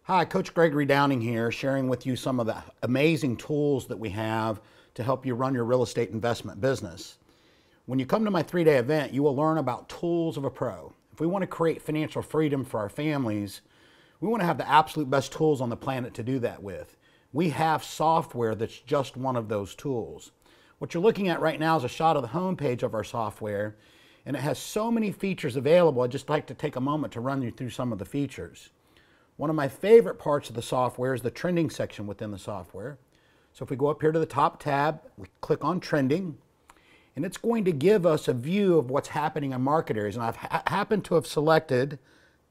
Hi, Coach Gregory Downing here, sharing with you some of the amazing tools that we have to help you run your real estate investment business. When you come to my 3-day event, you will learn about tools of a pro. If we want to create financial freedom for our families, we want to have the absolute best tools on the planet to do that with. We have software that's just one of those tools. What you're looking at right now is a shot of the home page of our software, and it has so many features available. I'd just like to take a moment to run you through some of the features. One of my favorite parts of the software is the trending section within the software. So if we go up here to the top tab, we click on trending, and it's going to give us a view of what's happening in market areas. And I've happened to have selected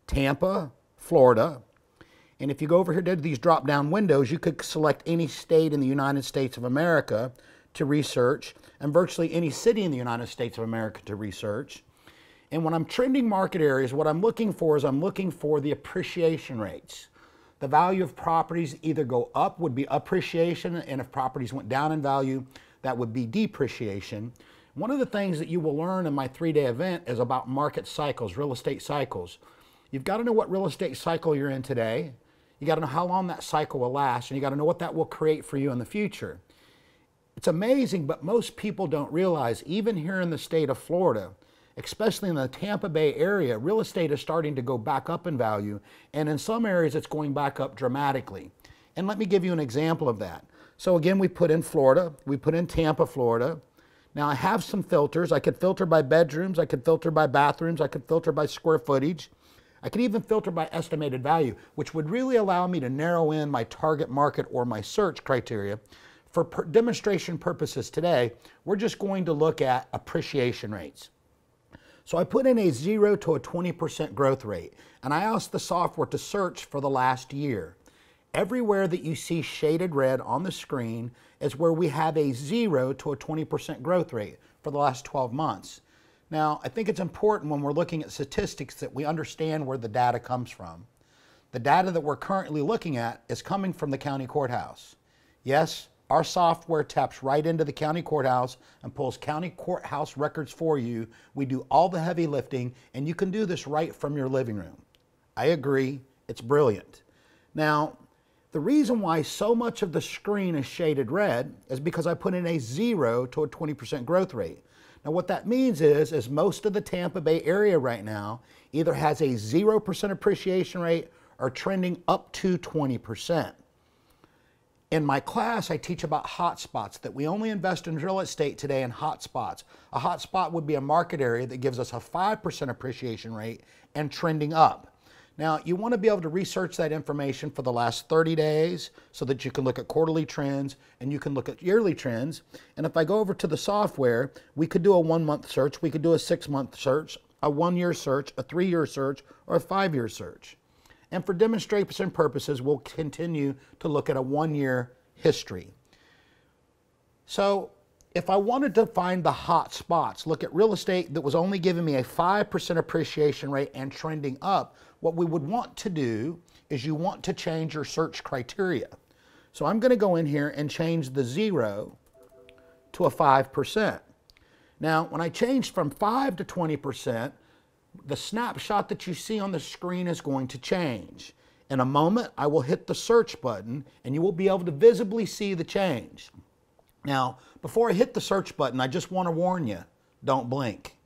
Tampa, Florida. And if you go over here to these drop down windows, you could select any state in the United States of America to research, and virtually any city in the United States of America to research. And when I'm trending market areas, what I'm looking for is I'm looking for the appreciation rates. The value of properties either go up would be appreciation, and if properties went down in value, that would be depreciation. One of the things that you will learn in my 3-day event is about market cycles, real estate cycles. You've got to know what real estate cycle you're in today. You got to know how long that cycle will last, and you got to know what that will create for you in the future. It's amazing, but most people don't realize, even here in the state of Florida, especially in the Tampa Bay area, real estate is starting to go back up in value, and in some areas it's going back up dramatically. And let me give you an example of that. So again, we put in Florida, we put in Tampa, Florida. Now I have some filters. I could filter by bedrooms, I could filter by bathrooms, I could filter by square footage. I could even filter by estimated value, which would really allow me to narrow in my target market or my search criteria. For demonstration purposes today, we're just going to look at appreciation rates. So I put in a 0 to a 20% growth rate, and I asked the software to search for the last year. Everywhere that you see shaded red on the screen is where we have a 0 to a 20% growth rate for the last 12 months. Now, I think it's important when we're looking at statistics that we understand where the data comes from. The data that we're currently looking at is coming from the county courthouse. Yes, our software taps right into the county courthouse and pulls county courthouse records for you. We do all the heavy lifting, and you can do this right from your living room. I agree, it's brilliant. Now, the reason why so much of the screen is shaded red is because I put in a 0 to a 20% growth rate. Now what that means is most of the Tampa Bay area right now either has a 0% appreciation rate or trending up to 20%. In my class, I teach about hotspots, that we only invest in real estate today in hotspots. A hotspot would be a market area that gives us a 5% appreciation rate and trending up. Now, you want to be able to research that information for the last 30 days so that you can look at quarterly trends and you can look at yearly trends. And if I go over to the software, we could do a 1-month search, we could do a 6-month search, a 1-year search, a 3-year search, or a 5-year search. And for demonstration purposes, we'll continue to look at a 1-year history. So if I wanted to find the hot spots, look at real estate that was only giving me a 5% appreciation rate and trending up, what we would want to do is you want to change your search criteria. So I'm going to go in here and change the 0 to a 5%. Now, when I change from 5 to 20%, the snapshot that you see on the screen is going to change. In a moment, I will hit the search button and you will be able to visibly see the change. Now, before I hit the search button, I just want to warn you, don't blink.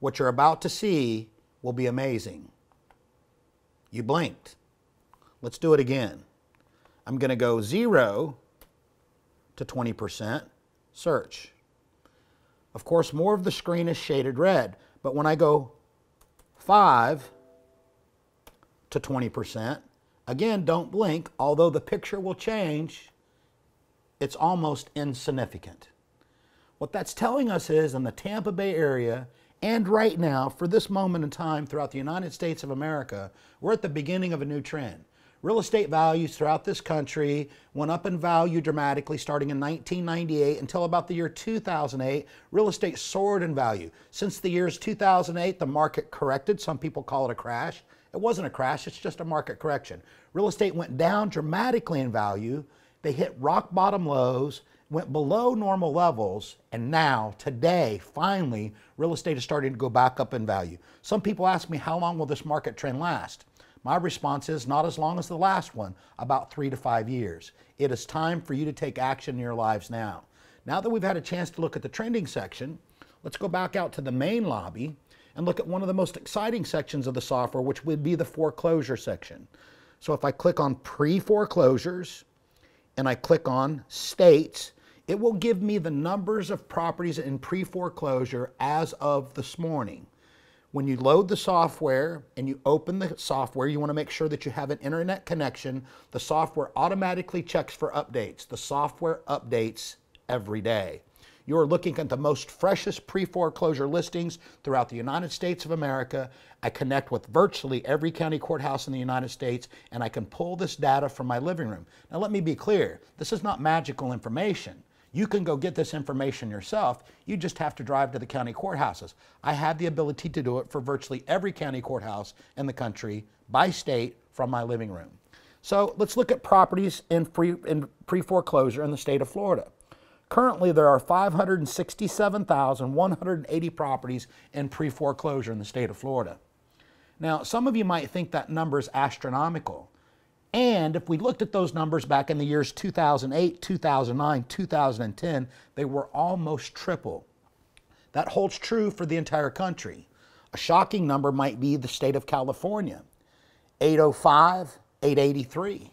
What you're about to see will be amazing. You blinked. Let's do it again. I'm going to go 0 to 20%, search. Of course, more of the screen is shaded red, but when I go 5 to 20%. Again, don't blink. Although the picture will change, it's almost insignificant. What that's telling us is in the Tampa Bay area, and right now, for this moment in time throughout the United States of America, we're at the beginning of a new trend. Real estate values throughout this country went up in value dramatically starting in 1998 until about the year 2008. Real estate soared in value. Since the years 2008, the market corrected. Some people call it a crash. It wasn't a crash, it's just a market correction. Real estate went down dramatically in value. They hit rock bottom lows, went below normal levels, and now, today, finally, real estate is starting to go back up in value. Some people ask me, how long will this market trend last? My response is not as long as the last one, about 3 to 5 years. It is time for you to take action in your lives now. Now that we've had a chance to look at the trending section, let's go back out to the main lobby and look at one of the most exciting sections of the software, which would be the foreclosure section. So if I click on pre-foreclosures and I click on states, it will give me the numbers of properties in pre-foreclosure as of this morning. When you load the software and you open the software, you want to make sure that you have an internet connection. The software automatically checks for updates. The software updates every day. You are looking at the most freshest pre-foreclosure listings throughout the United States of America. I connect with virtually every county courthouse in the United States, and I can pull this data from my living room. Now let me be clear, this is not magical information. You can go get this information yourself. You just have to drive to the county courthouses. I have the ability to do it for virtually every county courthouse in the country by state from my living room. So let's look at properties in pre-foreclosure in the state of Florida. Currently, there are 567,180 properties in pre-foreclosure in the state of Florida. Now, some of you might think that number is astronomical. And if we looked at those numbers back in the years 2008, 2009, 2010, they were almost triple. That holds true for the entire country. A shocking number might be the state of California, 805, 883.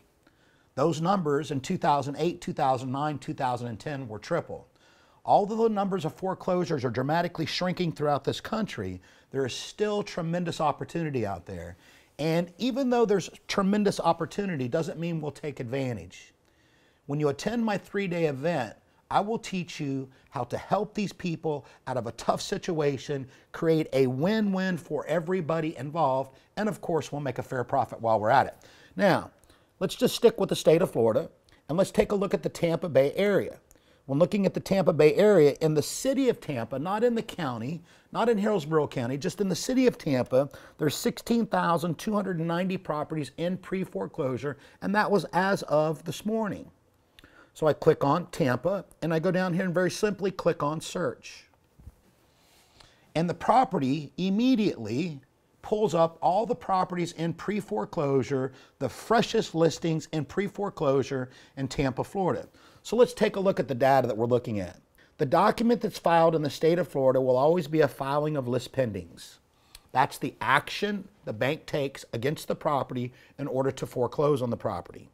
Those numbers in 2008, 2009, 2010 were triple. Although the numbers of foreclosures are dramatically shrinking throughout this country, there is still tremendous opportunity out there. And even though there's tremendous opportunity, doesn't mean we'll take advantage. When you attend my 3-day event, I will teach you how to help these people out of a tough situation, create a win-win for everybody involved, and of course, we'll make a fair profit while we're at it. Now, let's just stick with the state of Florida, and let's take a look at the Tampa Bay area. When looking at the Tampa Bay area, in the city of Tampa, not in the county, not in Hillsborough County, just in the city of Tampa, there's 16,290 properties in pre-foreclosure, and that was as of this morning. So I click on Tampa, and I go down here and very simply click on search. And the property immediately pulls up all the properties in pre-foreclosure, the freshest listings in pre-foreclosure in Tampa, Florida. So let's take a look at the data that we're looking at. The document that's filed in the state of Florida will always be a filing of list pendings. That's the action the bank takes against the property in order to foreclose on the property.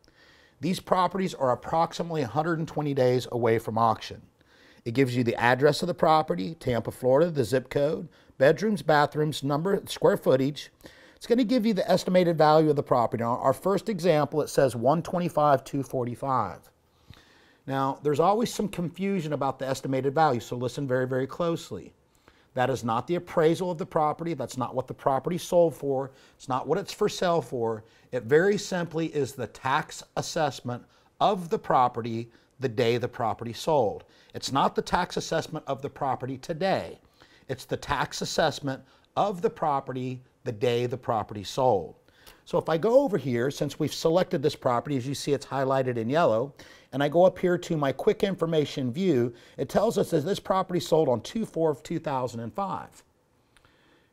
These properties are approximately 120 days away from auction. It gives you the address of the property, Tampa, Florida, the zip code, bedrooms, bathrooms, number, square footage. It's going to give you the estimated value of the property. Now, our first example, it says $125,245. Now, there's always some confusion about the estimated value, so listen very, very closely. That is not the appraisal of the property. That's not what the property sold for. It's not what it's for sale for. It very simply is the tax assessment of the property the day the property sold. It's not the tax assessment of the property today. It's the tax assessment of the property the day the property sold. So if I go over here, since we've selected this property, as you see it's highlighted in yellow, and I go up here to my quick information view, it tells us that this property sold on 2/4/2005.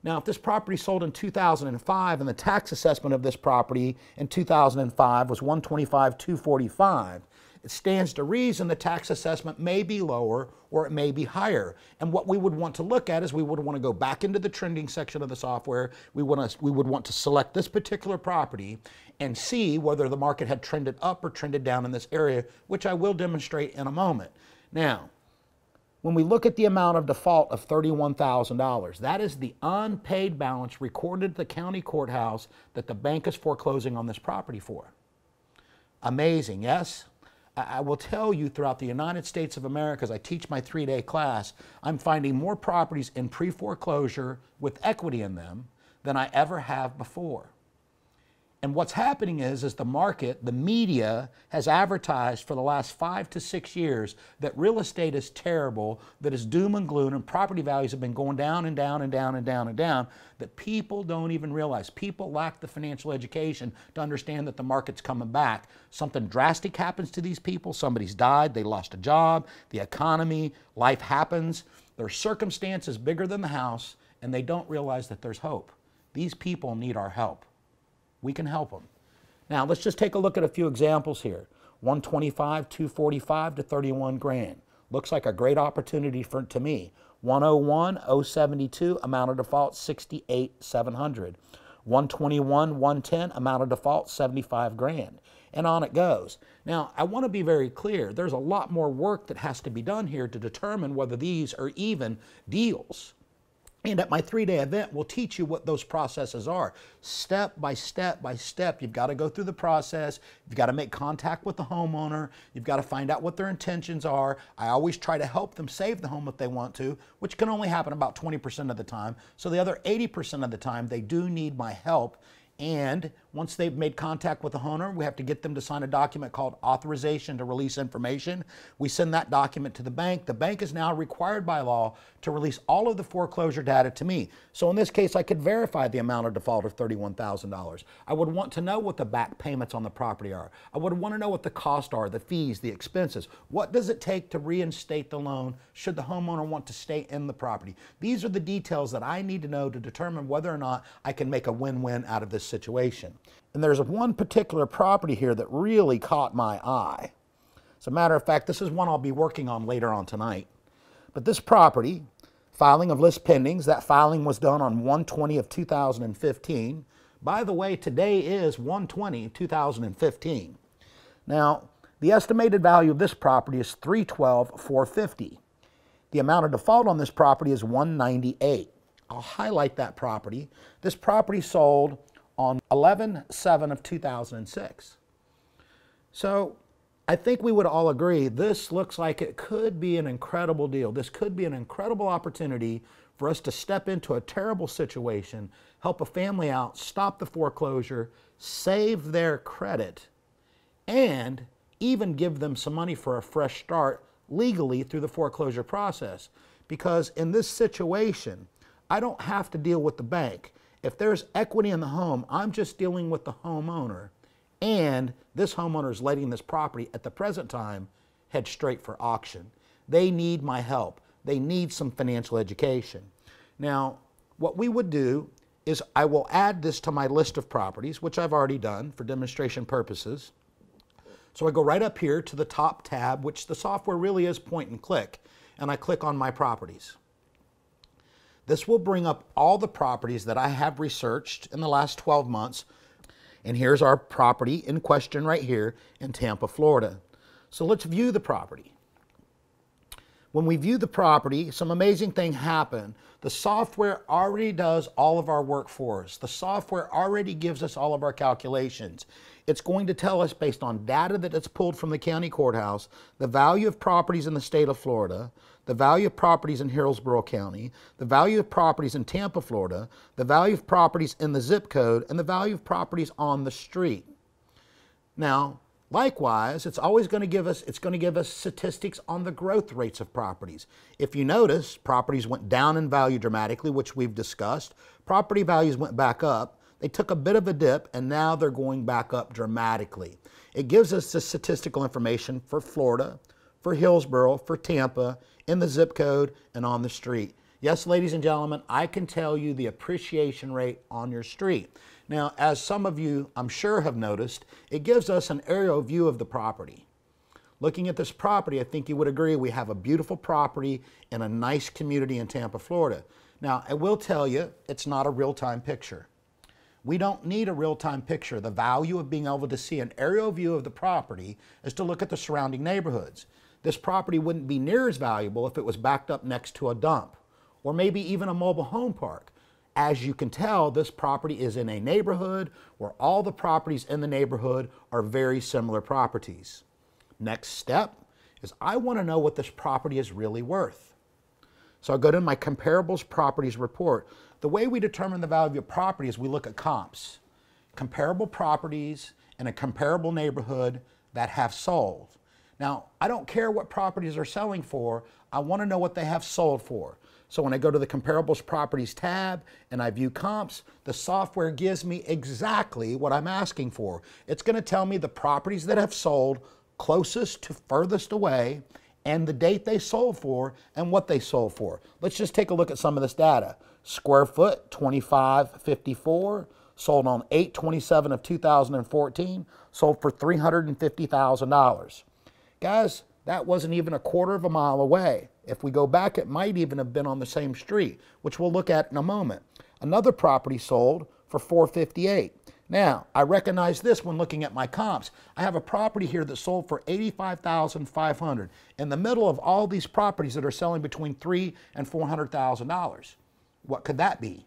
Now, if this property sold in 2005 and the tax assessment of this property in 2005 was $125,245, it stands to reason the tax assessment may be lower or it may be higher. And what we would want to look at is we would want to go back into the trending section of the software. We would want to select this particular property and see whether the market had trended up or trended down in this area, which I will demonstrate in a moment. Now, when we look at the amount of default of $31,000, that is the unpaid balance recorded at the county courthouse that the bank is foreclosing on this property for. Amazing, yes? I will tell you throughout the United States of America, as I teach my 3-day class, I'm finding more properties in pre-foreclosure with equity in them than I ever have before. And what's happening is the market, the media, has advertised for the last 5 to 6 years that real estate is terrible, that it's doom and gloom, and property values have been going down and down and down and down and down, that people don't even realize. People lack the financial education to understand that the market's coming back. Something drastic happens to these people. Somebody's died, they lost a job, the economy, life happens. Their circumstance is bigger than the house, and they don't realize that there's hope. These people need our help. we can help them. Now, let's just take a look at a few examples here. 125, 245 to 31 grand. Looks like a great opportunity to me. 101, 072, amount of default 68,700. 121, 110, amount of default 75 grand. And on it goes. Now, I want to be very clear. There's a lot more work that has to be done here to determine whether these are even deals. And at my 3-day event, we'll teach you what those processes are. Step by step by step, you've got to go through the process. You've got to make contact with the homeowner. You've got to find out what their intentions are. I always try to help them save the home if they want to, which can only happen about 20% of the time. So the other 80% of the time, they do need my help. And once they've made contact with the homeowner, we have to get them to sign a document called authorization to release information. We send that document to the bank. The bank is now required by law to release all of the foreclosure data to me. So in this case, I could verify the amount of default of $31,000. I would want to know what the back payments on the property are. I would want to know what the costs are, the fees, the expenses. What does it take to reinstate the loan should the homeowner want to stay in the property? These are the details that I need to know to determine whether or not I can make a win-win out of this situation. And there's one particular property here that really caught my eye. As a matter of fact, this is one I'll be working on later on tonight. But this property, filing of list pendings, that filing was done on 1/20 of 2015. By the way, today is 1/20/2015. Now, the estimated value of this property is $312,450. The amount of default on this property is $198. I'll highlight that property. This property sold on 11/7 of 2006. So I think we would all agree this looks like it could be an incredible deal. This could be an incredible opportunity for us to step into a terrible situation, help a family out, stop the foreclosure, save their credit, and even give them some money for a fresh start legally through the foreclosure process. Because in this situation, I don't have to deal with the bank. If there's equity in the home, I'm just dealing with the homeowner, and this homeowner is letting this property at the present time head straight for auction. They need my help. They need some financial education. Now, what we would do is I will add this to my list of properties, which I've already done for demonstration purposes. So I go right up here to the top tab, which the software really is point and click, and I click on my properties. This will bring up all the properties that I have researched in the last 12 months. And here's our property in question right here in Tampa, Florida. So let's view the property. When we view the property, some amazing things happen. The software already does all of our work for us. The software already gives us all of our calculations. It's going to tell us, based on data that it's pulled from the county courthouse, the value of properties in the state of Florida, the value of properties in Hillsborough County, the value of properties in Tampa, Florida, the value of properties in the zip code, and the value of properties on the street. Now, likewise, it's going to give us statistics on the growth rates of properties. If you notice, properties went down in value dramatically, which we've discussed. Property values went back up. They took a bit of a dip, and now they're going back up dramatically. It gives us the statistical information for Florida, for Hillsborough, for Tampa, in the zip code, and on the street. Yes, ladies and gentlemen, I can tell you the appreciation rate on your street. Now, as some of you, I'm sure, have noticed, it gives us an aerial view of the property. Looking at this property, I think you would agree we have a beautiful property in a nice community in Tampa, Florida. Now, I will tell you, it's not a real-time picture. We don't need a real-time picture. The value of being able to see an aerial view of the property is to look at the surrounding neighborhoods. This property wouldn't be near as valuable if it was backed up next to a dump, or maybe even a mobile home park. As you can tell, this property is in a neighborhood where all the properties in the neighborhood are very similar properties. Next step is I want to know what this property is really worth. So I go to my comparables properties report. The way we determine the value of property is we look at comps. Comparable properties in a comparable neighborhood that have sold. Now, I don't care what properties are selling for. I want to know what they have sold for. So when I go to the Comparables Properties tab and I view comps, the software gives me exactly what I'm asking for. It's going to tell me the properties that have sold closest to furthest away and the date they sold for and what they sold for. Let's just take a look at some of this data. Square foot, 2554, sold on 8/27 of 2014, sold for $350,000. Guys, that wasn't even a quarter of a mile away. If we go back, it might even have been on the same street, which we'll look at in a moment. Another property sold for $458,000. Now, I recognize this when looking at my comps. I have a property here that sold for $85,500 in the middle of all these properties that are selling between $300,000 and $400,000. What could that be?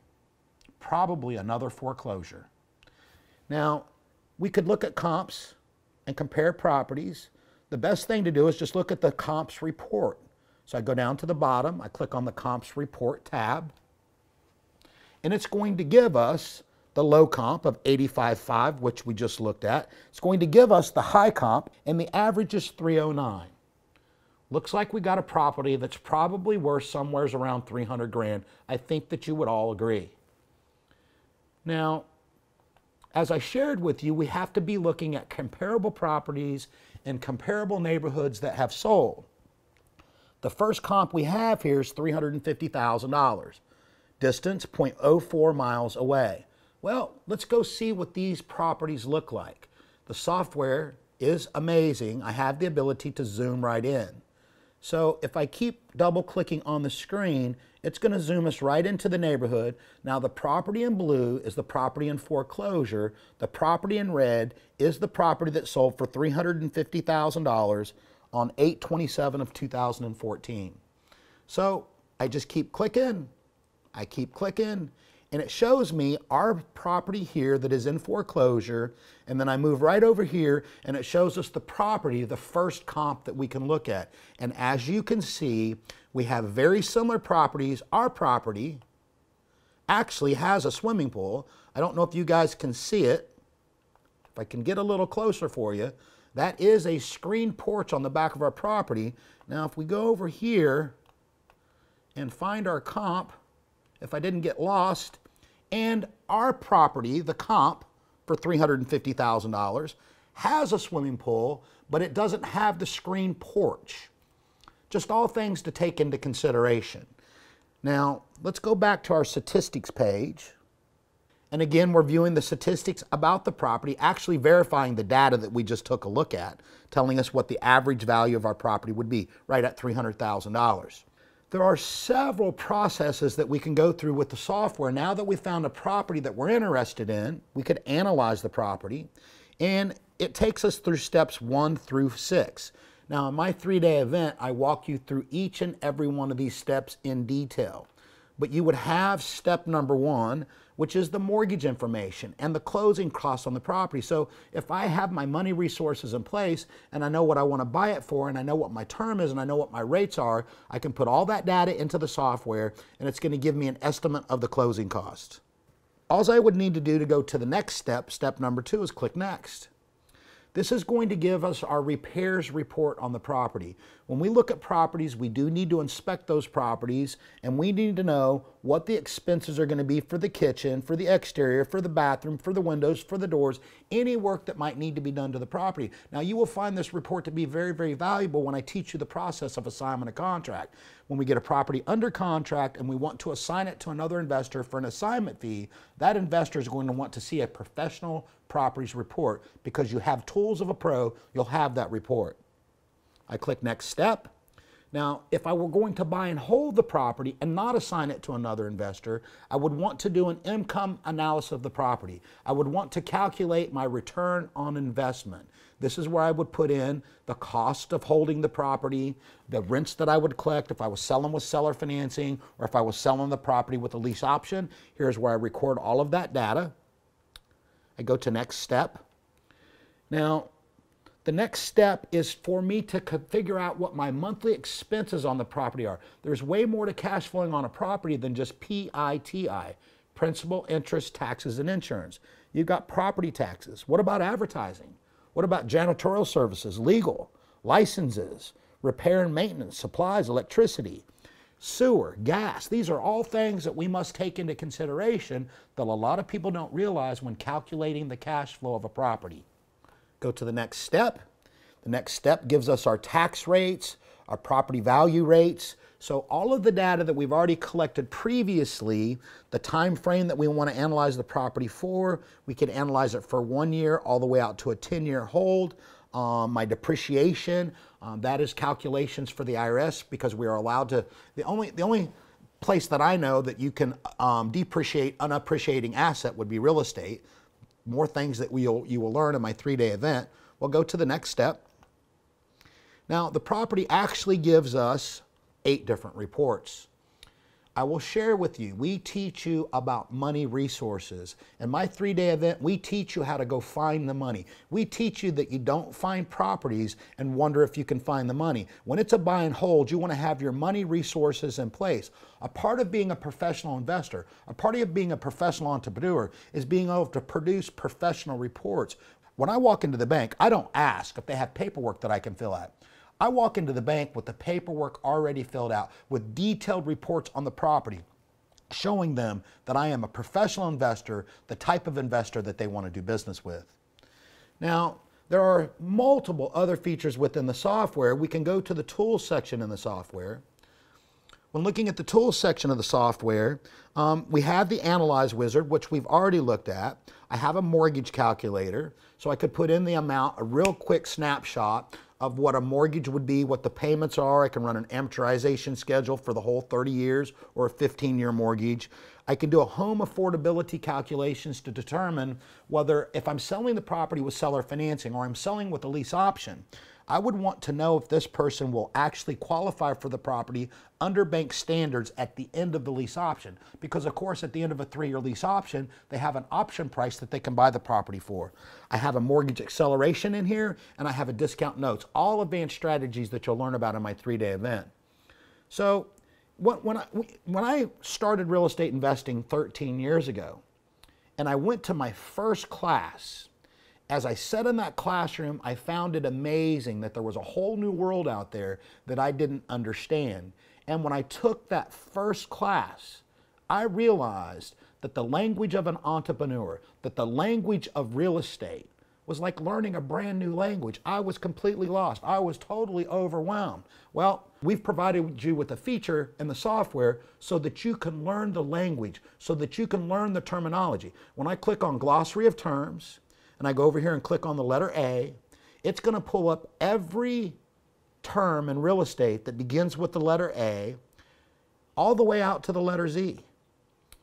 Probably another foreclosure. Now, we could look at comps and compare properties. The best thing to do is just look at the comps report. So I go down to the bottom, I click on the comps report tab, and it's going to give us the low comp of 85.5, which we just looked at. It's going to give us the high comp, and the average is 309. Looks like we got a property that's probably worth somewhere around 300 grand. I think that you would all agree. Now, as I shared with you, we have to be looking at comparable properties in comparable neighborhoods that have sold. The first comp we have here is $350,000. Distance, 0.04 miles away. Well, let's go see what these properties look like. The software is amazing. I have the ability to zoom right in. So if I keep double clicking on the screen, it's going to zoom us right into the neighborhood. Now the property in blue is the property in foreclosure. The property in red is the property that sold for $350,000 on 8/27 of 2014. So I just keep clicking, I keep clicking, and it shows me our property here that is in foreclosure, and then I move right over here and it shows us the property, the first comp that we can look at. And as you can see, we have very similar properties. Our property actually has a swimming pool. I don't know if you guys can see it. If I can get a little closer for you, that is a screen porch on the back of our property. Now if we go over here and find our comp, if I didn't get lost, and our property, the comp for $350,000, has a swimming pool, but it doesn't have the screen porch. Just all things to take into consideration. Now, let's go back to our statistics page. And again, we're viewing the statistics about the property, actually verifying the data that we just took a look at, telling us what the average value of our property would be, right at $300,000. There are several processes that we can go through with the software. Now that we've found a property that we're interested in, we could analyze the property, and it takes us through steps 1 through 6. Now, in my 3-day event, I walk you through each and every one of these steps in detail. But you would have step number 1, which is the mortgage information and the closing costs on the property. So if I have my money resources in place and I know what I want to buy it for and I know what my term is and I know what my rates are, I can put all that data into the software and it's going to give me an estimate of the closing costs. All I would need to do to go to the next step, step number 2, is click Next. This is going to give us our repairs report on the property. When we look at properties, we do need to inspect those properties, and we need to know what the expenses are going to be for the kitchen, for the exterior, for the bathroom, for the windows, for the doors, any work that might need to be done to the property. Now, you will find this report to be very, very valuable when I teach you the process of assignment of contract. When we get a property under contract and we want to assign it to another investor for an assignment fee, that investor is going to want to see a professional properties report. Because you have tools of a pro, you'll have that report. I click Next Step. Now, if I were going to buy and hold the property and not assign it to another investor, I would want to do an income analysis of the property. I would want to calculate my return on investment. This is where I would put in the cost of holding the property, the rents that I would collect if I was selling with seller financing, or if I was selling the property with a lease option. Here's where I record all of that data. I go to Next Step. Now, the next step is for me to figure out what my monthly expenses on the property are. There's way more to cash flowing on a property than just PITI, principal, interest, taxes, and insurance. You've got property taxes. What about advertising? What about janitorial services, legal, licenses, repair and maintenance, supplies, electricity, sewer, gas? These are all things that we must take into consideration that a lot of people don't realize when calculating the cash flow of a property. Go to the next step. The next step gives us our tax rates, our property value rates. So all of the data that we've already collected previously, the time frame that we want to analyze the property for, we can analyze it for 1 year all the way out to a 10-year hold. My depreciation, that is calculations for the IRS, because we are allowed to, the only place that I know that you can depreciate unappreciating asset would be real estate. More things that you will learn in my 3-day event. We'll go to the next step. Now, the property actually gives us 8 different reports. I will share with you, we teach you about money resources. In my 3-day event, we teach you how to go find the money. We teach you that you don't find properties and wonder if you can find the money. When it's a buy and hold, you want to have your money resources in place. A part of being a professional investor, a part of being a professional entrepreneur is being able to produce professional reports. When I walk into the bank, I don't ask if they have paperwork that I can fill out. I walk into the bank with the paperwork already filled out, with detailed reports on the property, showing them that I am a professional investor, the type of investor that they want to do business with. Now, there are multiple other features within the software. We can go to the tools section in the software. When looking at the tools section of the software, we have the Analyze Wizard, which we've already looked at. I have a mortgage calculator, so I could put in the amount, a real quick snapshot of what a mortgage would be, what the payments are. I can run an amortization schedule for the whole 30 years or a 15-year mortgage. I can do a home affordability calculations to determine whether, if I'm selling the property with seller financing or I'm selling with a lease option, I would want to know if this person will actually qualify for the property under bank standards at the end of the lease option. Because of course, at the end of a 3-year lease option, they have an option price that they can buy the property for. I have a mortgage acceleration in here, and I have a discount notes, all advanced strategies that you'll learn about in my 3-day event. So when I started real estate investing 13 years ago, and I went to my first class, as I sat in that classroom, I found it amazing that there was a whole new world out there that I didn't understand. And when I took that first class, I realized that the language of an entrepreneur, that the language of real estate was like learning a brand new language. I was completely lost. I was totally overwhelmed. Well, we've provided you with a feature in the software so that you can learn the language, so that you can learn the terminology. When I click on Glossary of Terms, and I go over here and click on the letter A, it's going to pull up every term in real estate that begins with the letter A all the way out to the letter Z.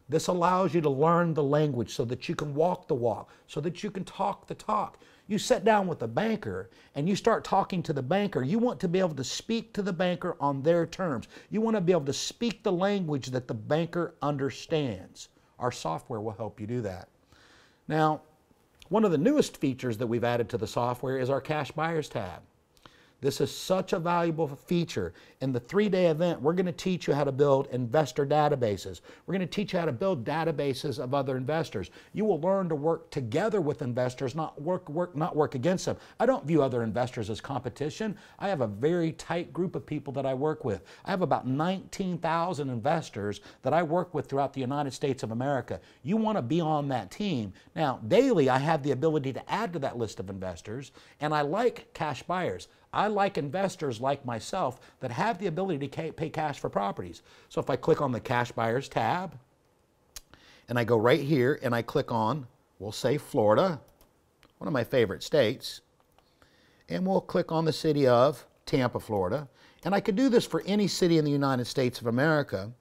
This allows you to learn the language so that you can walk the walk, so that you can talk the talk. You sit down with a banker and you start talking to the banker. You want to be able to speak to the banker on their terms. You want to be able to speak the language that the banker understands. Our software will help you do that. Now, one of the newest features that we've added to the software is our Cash Buyers tab. This is such a valuable feature. In the 3-day event, we're going to teach you how to build investor databases. We're going to teach you how to build databases of other investors. You will learn to work together with investors, not work against them. I don't view other investors as competition. I have a very tight group of people that I work with. I have about 19,000 investors that I work with throughout the United States of America. You want to be on that team. Now, daily, I have the ability to add to that list of investors, and I like cash buyers. I like investors like myself that have the ability to pay cash for properties. So if I click on the Cash Buyers tab, and I go right here and I click on, we'll say Florida, one of my favorite states, and we'll click on the city of Tampa, Florida. And I could do this for any city in the United States of America,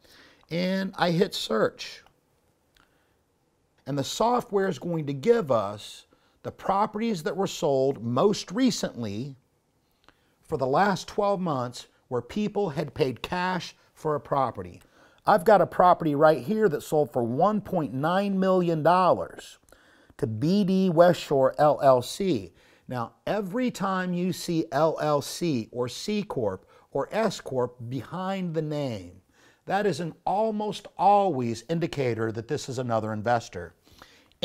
and I hit search. And the software is going to give us the properties that were sold most recently for the last 12 months where people had paid cash for a property. I've got a property right here that sold for $1.9 million to BD West Shore LLC. Now, every time you see LLC or C Corp or S Corp behind the name, that is an almost always indicator that this is another investor.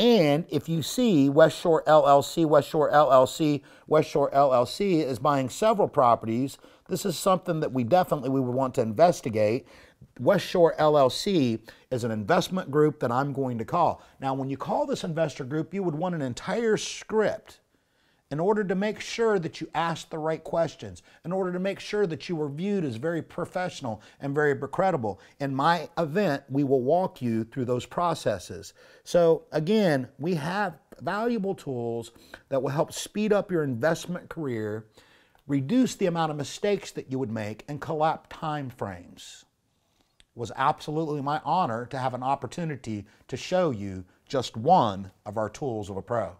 And if you see West Shore LLC, West Shore LLC, West Shore LLC is buying several properties, this is something that we would want to investigate. West Shore LLC is an investment group that I'm going to call. Now, when you call this investor group, you would want an entire script in order to make sure that you asked the right questions, in order to make sure that you were viewed as very professional and very credible. In my event, we will walk you through those processes. So again, we have valuable tools that will help speed up your investment career, reduce the amount of mistakes that you would make, and collapse time frames. It was absolutely my honor to have an opportunity to show you just one of our tools of a pro.